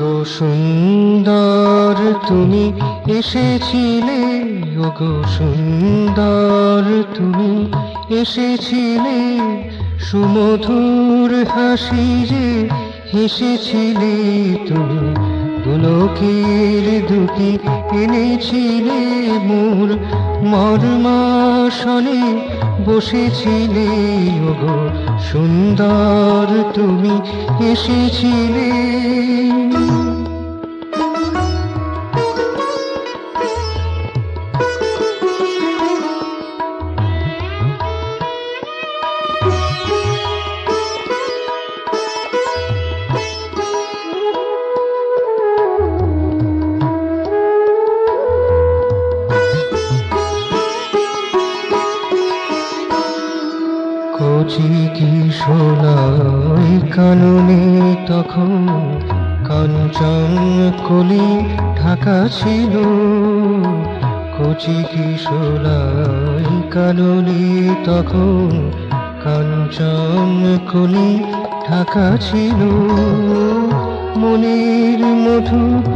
ওগো সুন্দর তুমি এসেছিলে, ওগো সুন্দর তুমি এসেছিলে, সুমধুর হাসি যে হেসেছিলে তুমি, পুলকের দুটি এনেছিলে মোর মর্মাসনে বসেছিলে, ওগো সুন্দর তুমি এসেছিলে। কচি কিশোরায় কাননে তখন কাঞ্চন কলি ঢাকা ছিল, কচি কিশোরায় কাননে তখন কাঞ্চন কলি ঢাকা ছিল, মনের মধুপ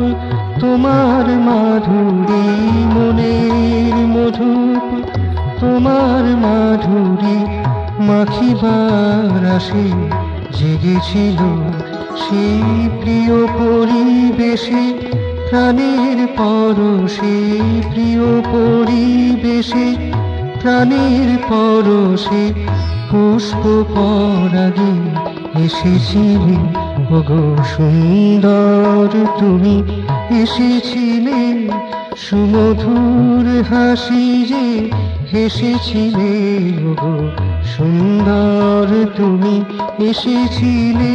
তোমার মাধুরী, মনের মধুপ তোমার মাধুরী মাখিবার আসে জেগেছিল, সেই প্রিয় পরিবেশে প্রাণের পরশে, প্রিয় পরিবেশে প্রাণের পরশে পুষ্প পরাগে এসেছিলে, ওগো সুন্দর তুমি এসেছিলে, সুমধুর হাসি যে হেসেছিলে, ওগো সুন্দর তুমি এসেছিলে।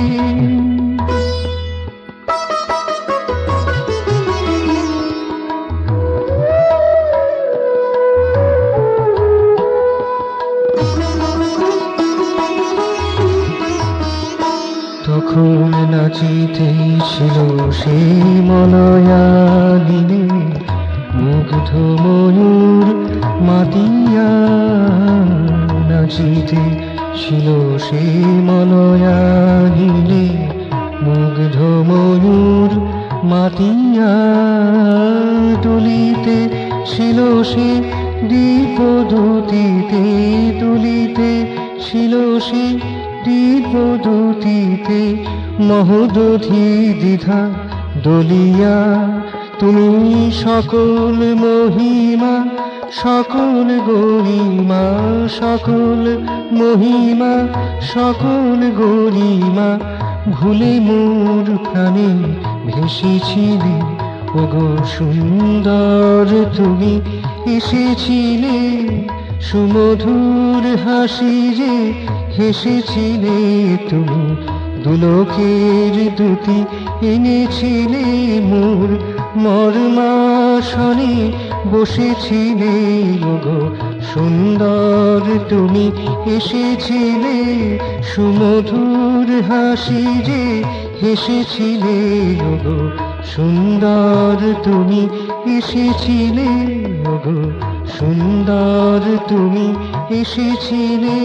তখন নাচিতেছিল সেই মলয়ালিনে মুগ্ধ ময়ূর মাতিয়া, নাচিতে ছিল সেই মলয়ালিনে মুগ্ধ ময়ূর মাতিয়া, দুলিতে ছিল সে দীপদূতিতে, দুলিতে ছিল সে দীপদূতিতে, মহোদধি দ্বিধা দলিয়া তুমি সকল মহিমা, সকল গরিমা, সকল মহিমা, সকল গরিমা ভুলে মোর প্রাণে ভেসেছিলে, ওগো সুন্দর তুমি এসেছিলে, সুমধুর হাসি যে হেসেছিলে তুমি, দুলোকের দুটি এনেছিলে মোর মর্মাসনে বসেছিলে, ওগো সুন্দর তুমি এসেছিলে, সুমধুর হাসি যে হেসেছিলে, ওগো সুন্দর তুমি এসেছিলে, ওগো সুন্দর তুমি এসেছিলে।